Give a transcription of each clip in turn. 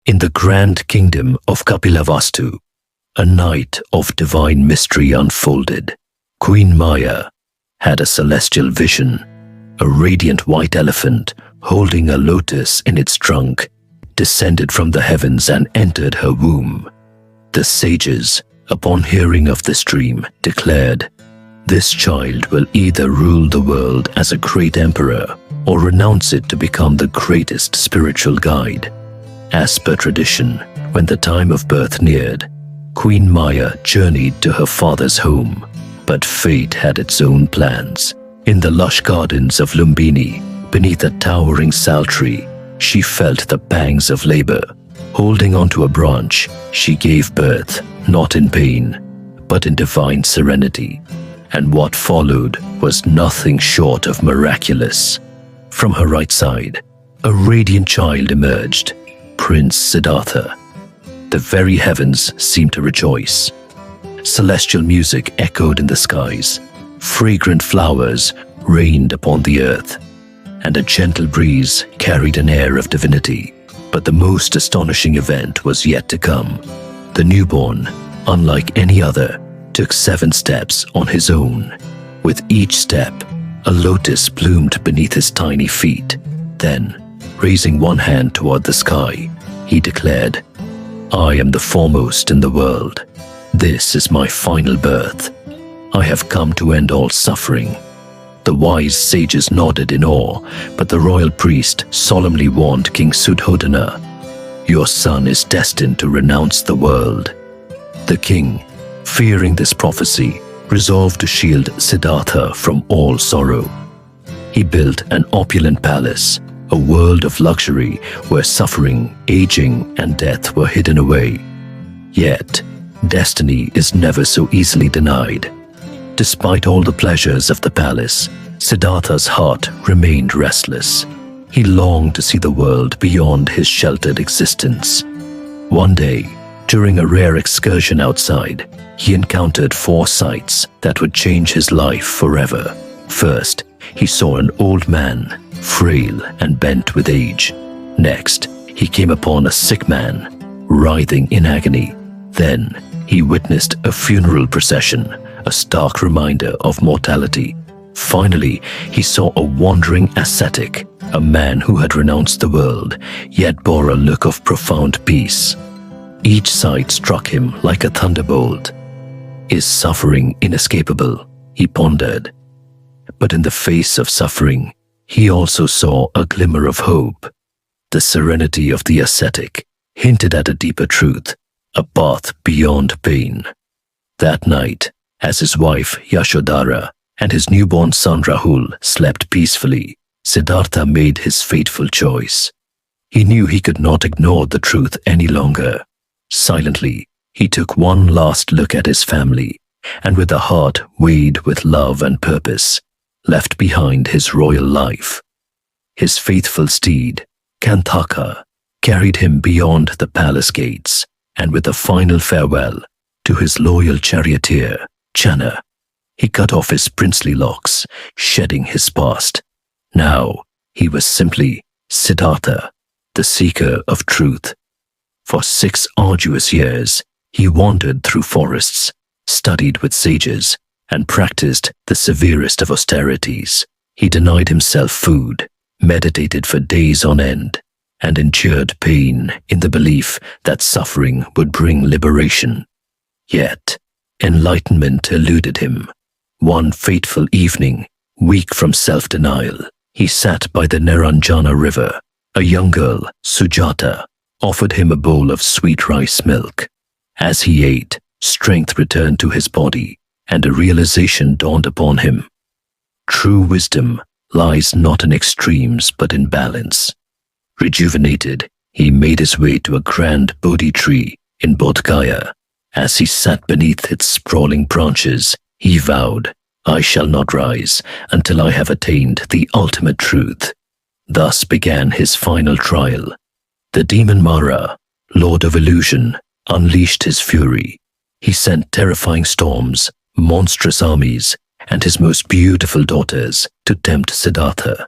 In the grand kingdom of Kapilavastu, a night of divine mystery unfolded. Queen Maya had a celestial vision. A radiant white elephant, holding a lotus in its trunk, descended from the heavens and entered her womb. The sages, upon hearing of this dream, declared, "This child will either rule the world as a great emperor or renounce it to become the greatest spiritual guide." As per tradition, when the time of birth neared, Queen Maya journeyed to her father's home, but fate had its own plans. In the lush gardens of Lumbini, beneath a towering sal tree, she felt the pangs of labor. Holding onto a branch, she gave birth, not in pain, but in divine serenity. And what followed was nothing short of miraculous. From her right side, a radiant child emerged, Prince Siddhartha. The very heavens seemed to rejoice. Celestial music echoed in the skies. Fragrant flowers rained upon the earth, and a gentle breeze carried an air of divinity. But the most astonishing event was yet to come. The newborn, unlike any other, took 7 steps on his own. With each step, a lotus bloomed beneath his tiny feet. Then, raising one hand toward the sky, he declared, "I am the foremost in the world. This is my final birth. I have come to end all suffering." The wise sages nodded in awe, but the royal priest solemnly warned King Suddhodana, "Your son is destined to renounce the world." The king, fearing this prophecy, resolved to shield Siddhartha from all sorrow. He built an opulent palace, a world of luxury where suffering, aging, and death were hidden away. Yet, destiny is never so easily denied. Despite all the pleasures of the palace, Siddhartha's heart remained restless. He longed to see the world beyond his sheltered existence. One day, during a rare excursion outside, he encountered 4 sights that would change his life forever. First, he saw an old man, frail and bent with age. Next, he came upon a sick man, writhing in agony. Then, he witnessed a funeral procession, a stark reminder of mortality. Finally, he saw a wandering ascetic, a man who had renounced the world, yet bore a look of profound peace. Each sight struck him like a thunderbolt. Is suffering inescapable? He pondered. But in the face of suffering, he also saw a glimmer of hope. The serenity of the ascetic hinted at a deeper truth, a path beyond pain. That night, as his wife Yashodhara and his newborn son Rahul slept peacefully, Siddhartha made his fateful choice. He knew he could not ignore the truth any longer. Silently, he took one last look at his family, and with a heart weighed with love and purpose, left behind his royal life. His faithful steed, Kanthaka, carried him beyond the palace gates, and with a final farewell to his loyal charioteer, Channa, he cut off his princely locks, shedding his past. Now he was simply Siddhartha, the seeker of truth. For 6 arduous years, he wandered through forests, studied with sages, and practiced the severest of austerities. He denied himself food, meditated for days on end, and endured pain in the belief that suffering would bring liberation. Yet, enlightenment eluded him. One fateful evening, weak from self-denial, he sat by the Naranjana river. A young girl, Sujata, offered him a bowl of sweet rice milk. As he ate, strength returned to his body, and a realization dawned upon him. True wisdom lies not in extremes but in balance. Rejuvenated, he made his way to a grand Bodhi Tree in Bodh Gaya. As he sat beneath its sprawling branches, he vowed, "I shall not rise until I have attained the ultimate truth." Thus began his final trial. The demon Mara, lord of illusion, unleashed his fury. He sent terrifying storms, monstrous armies, and his most beautiful daughters to tempt Siddhartha.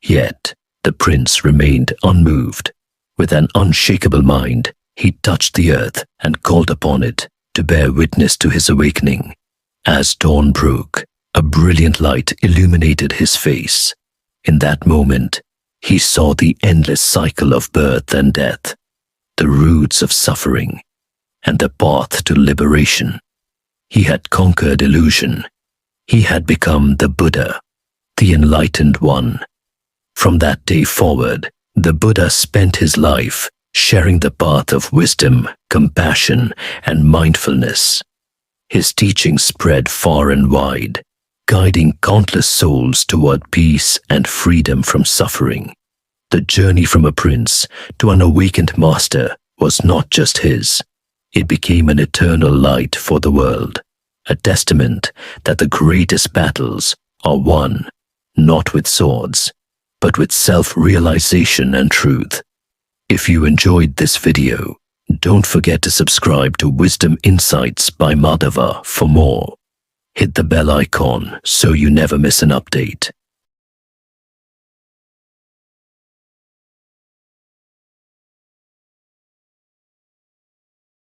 Yet, the prince remained unmoved. With an unshakable mind, he touched the earth and called upon it to bear witness to his awakening. As dawn broke, a brilliant light illuminated his face. In that moment, he saw the endless cycle of birth and death, the roots of suffering, and the path to liberation. He had conquered illusion. He had become the Buddha, the enlightened one. From that day forward, the Buddha spent his life sharing the path of wisdom, compassion, and mindfulness. His teachings spread far and wide, guiding countless souls toward peace and freedom from suffering. The journey from a prince to an awakened master was not just his. It became an eternal light for the world, a testament that the greatest battles are won not with swords, but with self-realization and truth. If you enjoyed this video, don't forget to subscribe to Wisdom Insights by Madhava for more. Hit the bell icon so you never miss an update.